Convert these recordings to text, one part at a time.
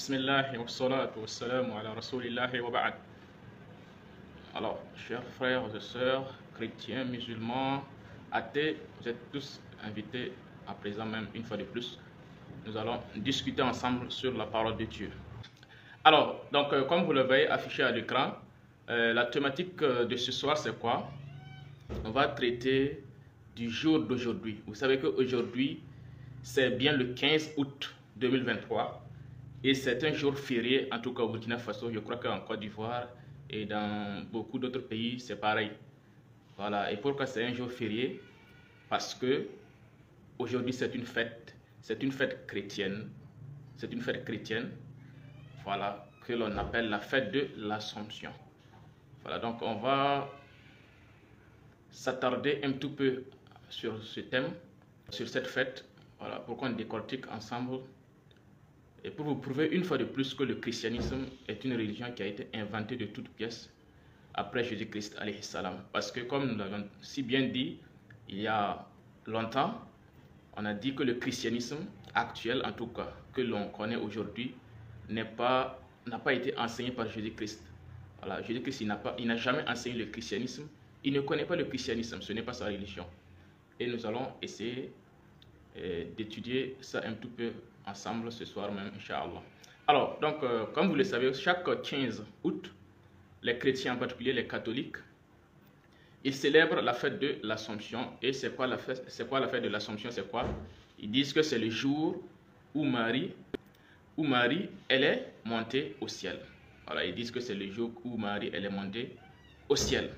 Bismillah wa salatu wa salamu ala rasulillahi wa ba'd. Alors, chers frères et sœurs, chrétiens, musulmans, athées, vous êtes tous invités à présent, même une fois de plus. Nous allons discuter ensemble sur la parole de Dieu. Alors, comme vous le voyez affiché à l'écran, la thématique de ce soir, c'est quoi? On va traiter du jour d'aujourd'hui. Vous savez qu'aujourd'hui, c'est bien le 15 août 2023 et c'est un jour férié, en tout cas au Burkina Faso. Je crois qu'en Côte d'Ivoire et dans beaucoup d'autres pays, c'est pareil. Voilà. Et pourquoi c'est un jour férié? Parce que aujourd'hui, c'est une fête chrétienne. C'est une fête chrétienne, voilà, que l'on appelle la fête de l'Assomption. Voilà, donc on va s'attarder un tout peu sur ce thème, sur cette fête, voilà, pour qu'on décortique ensemble et pour vous prouver une fois de plus que le christianisme est une religion qui a été inventée de toutes pièces après Jésus-Christ alayhi salam. Parce que comme nous l'avons si bien dit il y a longtemps, on a dit que le christianisme actuel, en tout cas que l'on connaît aujourd'hui, n'a pas été enseigné par Jésus-Christ. Voilà, Jésus-Christ il n'a jamais enseigné le christianisme. Il ne connaît pas le christianisme, ce n'est pas sa religion. Et nous allons essayer d'étudier ça un tout peu ensemble ce soir même, Inch'Allah. Alors, comme vous le savez, chaque 15 août, les chrétiens, en particulier les catholiques, ils célèbrent la fête de l'Assomption. Et c'est quoi la fête de l'Assomption? C'est quoi? Ils disent que c'est le jour où Marie, elle est montée au ciel. Voilà, ils disent que c'est le jour où Marie, elle est montée au ciel.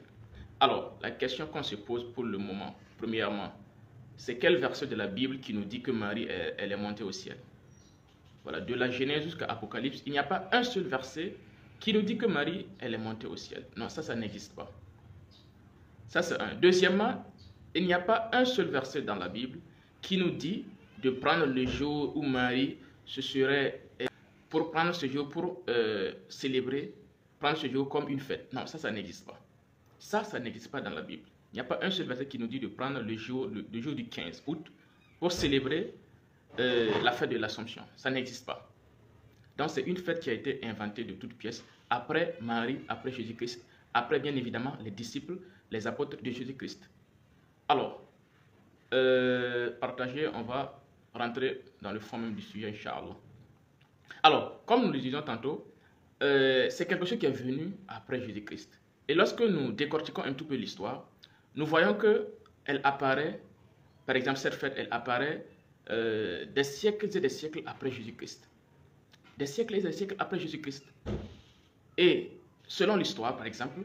Alors, la question qu'on se pose pour le moment, premièrement, c'est quel verset de la Bible qui nous dit que Marie, elle est montée au ciel? Voilà, de la Genèse jusqu'à Apocalypse, il n'y a pas un seul verset qui nous dit que Marie, elle est montée au ciel. Non, ça n'existe pas. Ça, c'est un. Deuxièmement, il n'y a pas un seul verset dans la Bible qui nous dit de prendre le jour où Marie se serait... pour prendre ce jour, pour célébrer, prendre ce jour comme une fête. Non, ça n'existe pas. Ça n'existe pas dans la Bible. Il n'y a pas un seul verset qui nous dit de prendre le jour du 15 août pour célébrer la fête de l'Assomption. Ça n'existe pas. Donc c'est une fête qui a été inventée de toutes pièces après Marie, après Jésus-Christ, après bien évidemment les disciples, les apôtres de Jésus-Christ. Alors, partagez, on va rentrer dans le fond même du sujet, Inch'Allah. Alors, comme nous le disions tantôt, c'est quelque chose qui est venu après Jésus-Christ. Et lorsque nous décortiquons un tout peu l'histoire, nous voyons qu'elle apparaît, par exemple cette fête, elle apparaît des siècles et des siècles après Jésus-Christ. Des siècles et des siècles après Jésus-Christ. Et selon l'histoire, par exemple,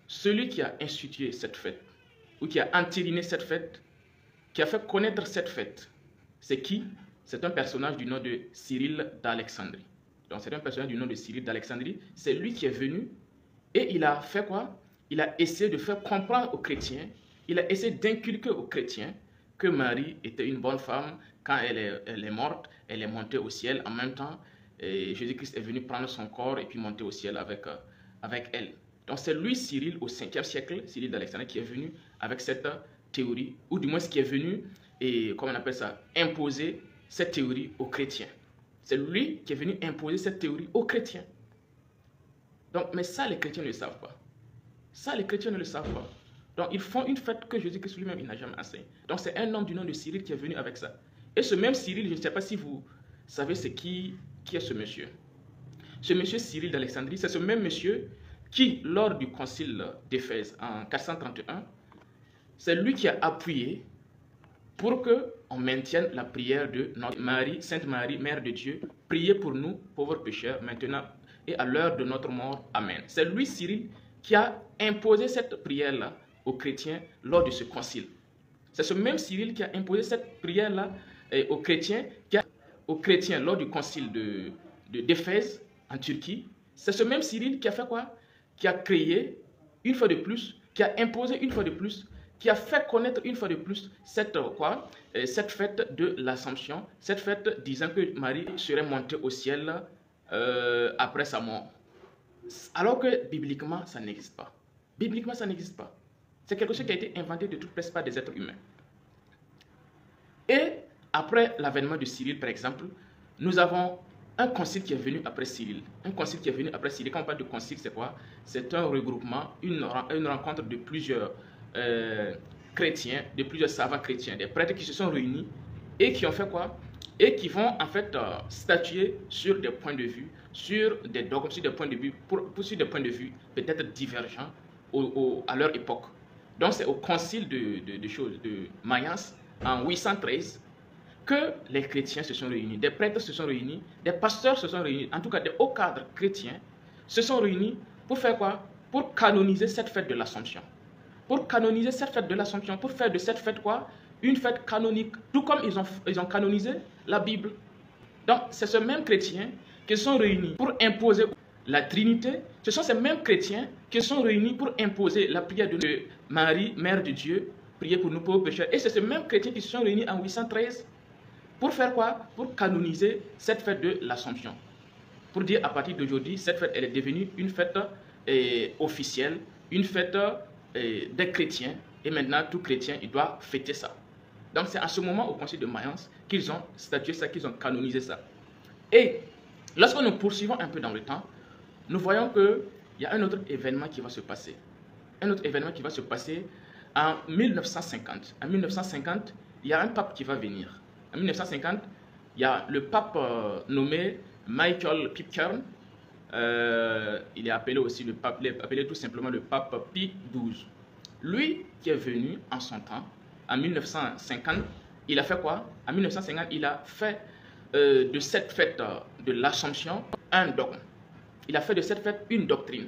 celui qui a institué cette fête, ou qui a entériné cette fête, qui a fait connaître cette fête, c'est qui? C'est un personnage du nom de Cyril d'Alexandrie. Donc c'est un personnage du nom de Cyril d'Alexandrie. C'est lui qui est venu et il a fait quoi? Il a essayé de faire comprendre aux chrétiens, il a essayé d'inculquer aux chrétiens que Marie était une bonne femme. Quand elle est morte, elle est montée au ciel. En même temps, Jésus-Christ est venu prendre son corps et puis monter au ciel avec elle. Donc c'est lui, Cyril, au 5e siècle, Cyril d'Alexandrie, qui est venu avec cette théorie, ou du moins ce qui est venu, et comment on appelle ça, imposer cette théorie aux chrétiens. C'est lui qui est venu imposer cette théorie aux chrétiens. Donc, mais ça, les chrétiens ne le savent pas. Ça, les chrétiens ne le savent pas. Donc, ils font une fête que Jésus-Christ lui-même, il n'a jamais enseigné. Donc, c'est un homme du nom de Cyril qui est venu avec ça. Et ce même Cyril, je ne sais pas si vous savez c'est qui est ce monsieur. Ce monsieur Cyril d'Alexandrie, c'est ce même monsieur qui, lors du concile d'Éphèse en 431, c'est lui qui a appuyé pour qu'on maintienne la prière de notre Marie, Sainte Marie, Mère de Dieu, priez pour nous, pauvres pécheurs, maintenant et à l'heure de notre mort. Amen. C'est lui, Cyril, qui a imposé cette prière-là aux chrétiens lors de ce concile. C'est ce même Cyril qui a imposé cette prière-là aux chrétiens, lors du concile d'Éphèse en Turquie. C'est ce même Cyril qui a fait quoi? Qui a créé une fois de plus, qui a imposé une fois de plus, qui a fait connaître une fois de plus cette fête de l'Assomption, cette fête disant que Marie serait montée au ciel après sa mort. Alors que bibliquement, ça n'existe pas. Bibliquement, ça n'existe pas. C'est quelque chose qui a été inventé de toutes pièces par des êtres humains. Et après l'avènement de Cyril, par exemple, nous avons un concile qui est venu après Cyril. Un concile qui est venu après Cyril. Quand on parle de concile, c'est quoi? C'est un regroupement, une rencontre de plusieurs chrétiens, de plusieurs savants chrétiens, des prêtres qui se sont réunis et qui ont fait quoi? Et qui vont en fait statuer sur des points de vue, sur des dogmes, sur des points de vue, sur des points de vue peut-être divergents à leur époque. Donc c'est au concile de Mayence en 813 que les chrétiens se sont réunis, des prêtres se sont réunis, des pasteurs se sont réunis, en tout cas des hauts cadres chrétiens se sont réunis pour faire quoi? Pour canoniser cette fête de l'Assomption. Pour canoniser cette fête de l'Assomption, pour faire de cette fête quoi? Une fête canonique, tout comme ils ont canonisé la Bible. Donc c'est ce même chrétien qui sont réunis pour imposer la Trinité. Ce sont ces mêmes chrétiens qui sont réunis pour imposer la prière de Marie, Mère de Dieu, prier pour nous pauvres pécheurs. Et c'est ces mêmes chrétiens qui se sont réunis en 813 pour faire quoi? Pour canoniser cette fête de l'Assomption. Pour dire à partir d'aujourd'hui, cette fête elle est devenue une fête officielle, une fête des chrétiens. Et maintenant, tout chrétien, il doit fêter ça. Donc c'est à ce moment, au concile de Mayence, qu'ils ont statué ça, qu'ils ont canonisé ça. Et lorsque nous poursuivons un peu dans le temps, nous voyons qu'il y a un autre événement qui va se passer. Un autre événement qui va se passer en 1950. En 1950, il y a un pape qui va venir. En 1950, il y a le pape nommé Michael Pitcairn. Il est appelé aussi le pape, il est appelé tout simplement le pape Pie XII. Lui qui est venu en son temps, en 1950, il a fait quoi? En 1950, il a fait de cette fête de l'Assomption un dogme. Il a fait de cette fête une doctrine.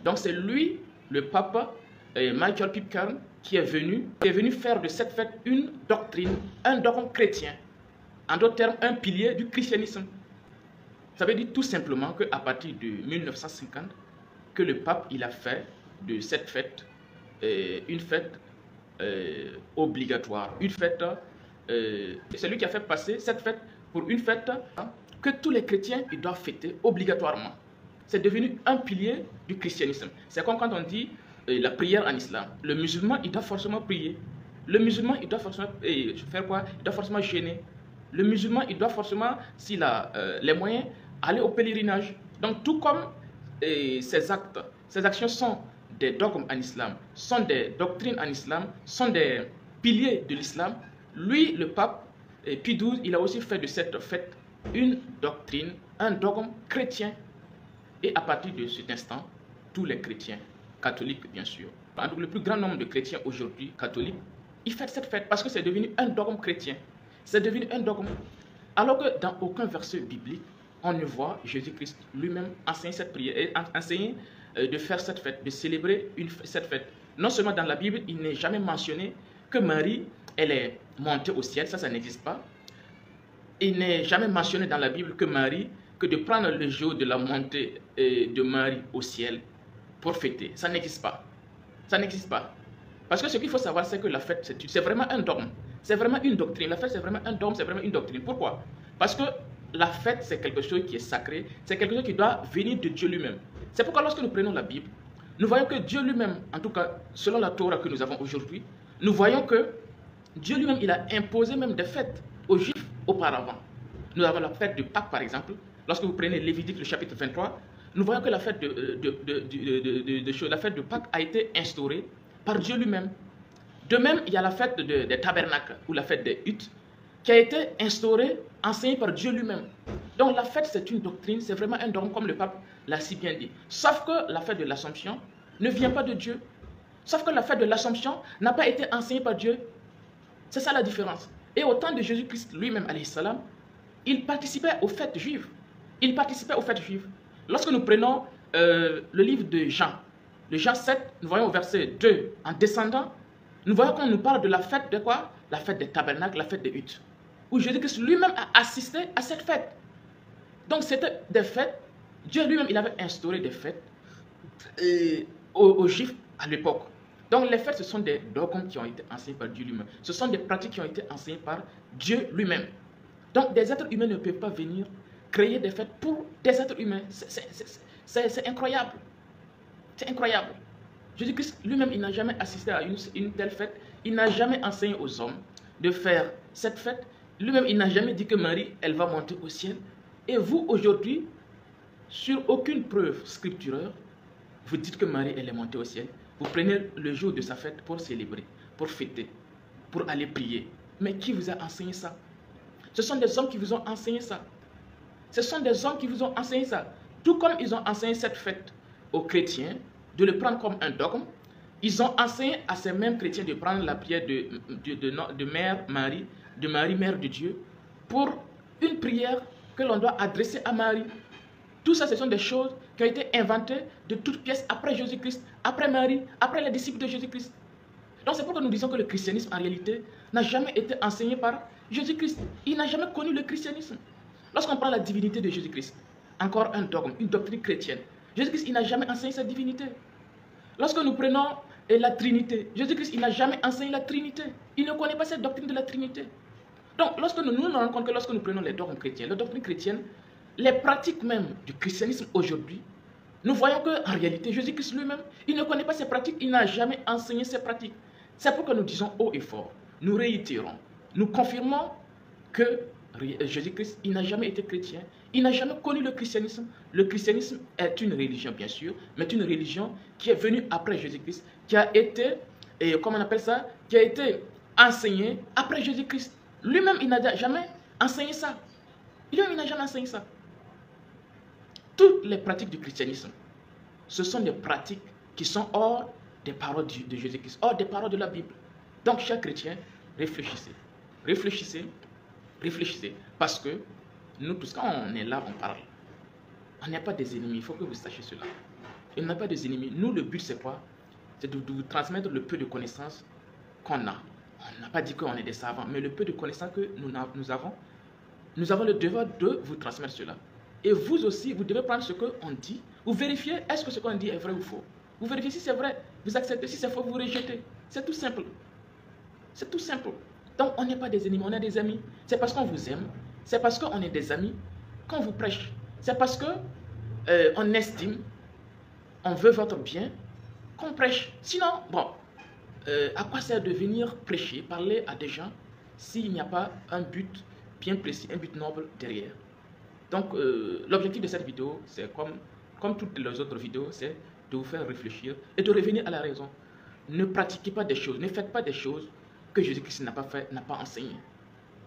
Donc c'est lui, le pape Michael Pitcairn, qui est venu faire de cette fête une doctrine, un dogme chrétien. En d'autres termes, un pilier du christianisme. Ça veut dire tout simplement qu'à partir de 1950, que le pape il a fait de cette fête une fête obligatoire, une fête, c'est lui qui a fait passer cette fête pour une fête que tous les chrétiens ils doivent fêter obligatoirement. C'est devenu un pilier du christianisme. C'est comme quand on dit la prière en islam. Le musulman il doit forcément prier. Le musulman il doit forcément faire quoi? Il doit forcément jeûner. Le musulman il doit forcément, s'il a les moyens, aller au pèlerinage. Donc tout comme ces actes, ces actions sont des dogmes en islam, sont des doctrines en islam, sont des piliers de l'islam, lui, le pape Pie XII, il a aussi fait de cette fête une doctrine, un dogme chrétien. Et à partir de cet instant, tous les chrétiens, catholiques bien sûr, le plus grand nombre de chrétiens aujourd'hui, catholiques, ils fêtent cette fête parce que c'est devenu un dogme chrétien. C'est devenu un dogme. Alors que dans aucun verset biblique, on ne voit Jésus-Christ lui-même enseigner cette prière, et enseigner de faire cette fête, de célébrer cette fête. Non seulement dans la Bible, il n'est jamais mentionné que Marie, elle est montée au ciel, ça n'existe pas. Il n'est jamais mentionné dans la Bible que Marie, que de prendre le jour de la montée de Marie au ciel pour fêter. Ça n'existe pas. Ça n'existe pas. Parce que ce qu'il faut savoir, c'est que la fête, c'est vraiment un dogme. C'est vraiment une doctrine. La fête, c'est vraiment un dogme, c'est vraiment une doctrine. Pourquoi? Parce que la fête, c'est quelque chose qui est sacré, c'est quelque chose qui doit venir de Dieu lui-même. C'est pourquoi lorsque nous prenons la Bible, nous voyons que Dieu lui-même, en tout cas selon la Torah que nous avons aujourd'hui, nous voyons que Dieu lui-même, il a imposé même des fêtes aux Juifs auparavant. Nous avons la fête de Pâques par exemple. Lorsque vous prenez Lévitique, le chapitre 23, nous voyons que la fête la fête de Pâques a été instaurée par Dieu lui-même. De même, il y a la fête des tabernacles ou la fête des huttes qui a été instaurée, enseignée par Dieu lui-même. Donc la fête, c'est une doctrine, c'est vraiment un dogme comme le pape l'a si bien dit. Sauf que la fête de l'Assomption ne vient pas de Dieu. Sauf que la fête de l'Assomption n'a pas été enseignée par Dieu. C'est ça la différence. Et au temps de Jésus-Christ lui-même, alayhi salam, il participait aux fêtes juives. Il participait aux fêtes juives. Lorsque nous prenons le livre de Jean, le Jean 7, nous voyons au verset 2, en descendant, nous voyons qu'on nous parle de la fête de quoi? La fête des tabernacles, la fête des huttes. Où Jésus-Christ lui-même a assisté à cette fête. Donc c'était des fêtes, Dieu lui-même, il avait instauré des fêtes aux Juifs à l'époque. Donc les fêtes, ce sont des dogmes qui ont été enseignés par Dieu lui-même. Ce sont des pratiques qui ont été enseignées par Dieu lui-même. Donc des êtres humains ne peuvent pas venir créer des fêtes pour des êtres humains. C'est incroyable. C'est incroyable. Jésus-Christ lui-même, il n'a jamais assisté à une telle fête. Il n'a jamais enseigné aux hommes de faire cette fête. Lui-même, il n'a jamais dit que Marie, elle va monter au ciel Et vous, aujourd'hui, sur aucune preuve scripturaire, vous dites que Marie, elle est montée au ciel. Vous prenez le jour de sa fête pour célébrer, pour fêter, pour aller prier. Mais qui vous a enseigné ça? Ce sont des hommes qui vous ont enseigné ça. Ce sont des hommes qui vous ont enseigné ça. Tout comme ils ont enseigné cette fête aux chrétiens, de le prendre comme un dogme, ils ont enseigné à ces mêmes chrétiens de prendre la prière de Mère Marie, de Marie, Mère de Dieu, pour une prière que l'on doit adresser à Marie. Tout ça, ce sont des choses qui ont été inventées de toutes pièces après Jésus-Christ, après Marie, après les disciples de Jésus-Christ. Donc c'est pourquoi nous disons que le christianisme, en réalité, n'a jamais été enseigné par Jésus-Christ. Il n'a jamais connu le christianisme. Lorsqu'on prend la divinité de Jésus-Christ, encore un dogme, une doctrine chrétienne, Jésus-Christ, il n'a jamais enseigné sa divinité. Lorsque nous prenons la Trinité, Jésus-Christ, il n'a jamais enseigné la Trinité. Il ne connaît pas cette doctrine de la Trinité. Donc, lorsque nous nous rendons compte que lorsque nous prenons les dogmes chrétiens, les doctrines chrétiennes, les pratiques même du christianisme aujourd'hui, nous voyons qu'en réalité, Jésus-Christ lui-même, il ne connaît pas ces pratiques, il n'a jamais enseigné ces pratiques. C'est pourquoi nous disons haut et fort, nous réitérons, nous confirmons que Jésus-Christ, il n'a jamais été chrétien, il n'a jamais connu le christianisme. Le christianisme est une religion, bien sûr, mais une religion qui est venue après Jésus-Christ, qui a été, comment on appelle ça, qui a été enseignée après Jésus-Christ. Lui-même, il n'a jamais enseigné ça. Lui-même, il n'a jamais enseigné ça. Toutes les pratiques du christianisme, ce sont des pratiques qui sont hors des paroles de Jésus-Christ, hors des paroles de la Bible. Donc, chers chrétiens, réfléchissez. Réfléchissez. Réfléchissez. Parce que nous tous, quand on est là, on parle. On n'est pas des ennemis. Il faut que vous sachiez cela. On n'est pas des ennemis. Nous, le but, c'est quoi? C'est de vous transmettre le peu de connaissances qu'on a. On n'a pas dit qu'on est des savants, mais le peu de connaissances que nous avons le devoir de vous transmettre cela. Et vous aussi, vous devez prendre ce qu'on dit. Vous vérifiez, est-ce que ce qu'on dit est vrai ou faux? Vous vérifiez si c'est vrai, vous acceptez. Si c'est faux, vous rejetez. C'est tout simple. C'est tout simple. Donc, on n'est pas des ennemis, on est des amis. C'est parce qu'on vous aime, c'est parce qu'on est des amis qu'on vous prêche. C'est parce qu'on estime, on veut votre bien, qu'on prêche. Sinon, bon, à quoi sert de venir prêcher, parler à des gens s'il n'y a pas un but bien précis, un but noble derrière? Donc, l'objectif de cette vidéo, c'est comme toutes les autres vidéos, c'est de vous faire réfléchir et de revenir à la raison. Ne pratiquez pas des choses, ne faites pas des choses que Jésus-Christ n'a pas fait, n'a pas enseigné.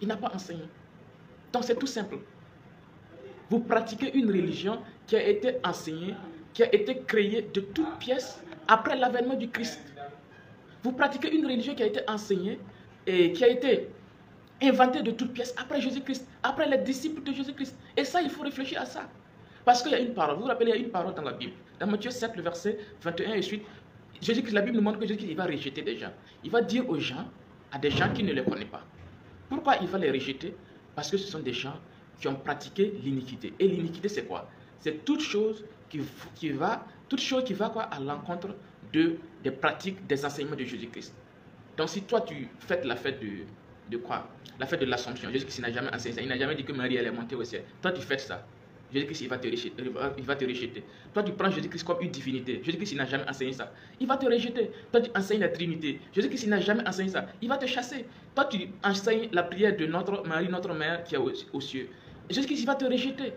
Il n'a pas enseigné. Donc, c'est tout simple. Vous pratiquez une religion qui a été enseignée, qui a été créée de toutes pièces après l'avènement du Christ. Vous pratiquez une religion qui a été enseignée et qui a été inventée de toutes pièces après Jésus-Christ, après les disciples de Jésus-Christ. Et ça, il faut réfléchir à ça. Parce qu'il y a une parole, vous vous rappelez, il y a une parole dans la Bible. Dans Matthieu 7, le verset 21 et suite, Jésus-Christ, la Bible nous montre que Jésus-Christ, il va rejeter des gens. Il va dire aux gens, à des gens qui ne les connaissent pas. Pourquoi il va les rejeter? Parce que ce sont des gens qui ont pratiqué l'iniquité. Et l'iniquité, c'est quoi? C'est toute chose qui va quoi, à l'encontre des pratiques, des enseignements de Jésus-Christ. Donc si toi tu fêtes la fête de quoi? La fête de l'Assomption. Jésus-Christ n'a jamais enseigné ça. Il n'a jamais dit que Marie elle est montée au ciel. Toi tu fêtes ça. Jésus-Christ il va te rejeter. Toi tu prends Jésus-Christ comme une divinité. Jésus-Christ il n'a jamais enseigné ça. Il va te rejeter. Toi tu enseignes la Trinité. Jésus-Christ il n'a jamais enseigné ça. Il va te chasser. Toi tu enseignes la prière de notre Marie, notre mère qui est aux cieux. Jésus-Christ il va te rejeter.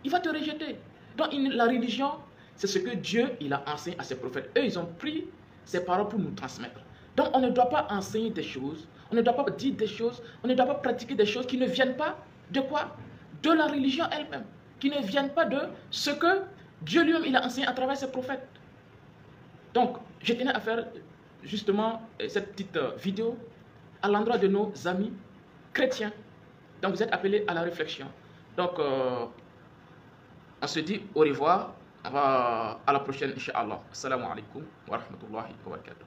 Il va te rejeter. Donc la religion, c'est ce que Dieu il a enseigné à ses prophètes. Eux ils ont pris ces paroles pour nous transmettre. Donc on ne doit pas enseigner des choses, on ne doit pas dire des choses, on ne doit pas pratiquer des choses qui ne viennent pas de quoi? De la religion elle-même, qui ne viennent pas de ce que Dieu lui-même il a enseigné à travers ses prophètes. Donc je tenais à faire justement cette petite vidéo à l'endroit de nos amis chrétiens. Donc vous êtes appelés à la réflexion. Donc on se dit au revoir, à la prochaine, Inch'Allah. Assalamu alaikum wa rahmatullahi wa barakatuh.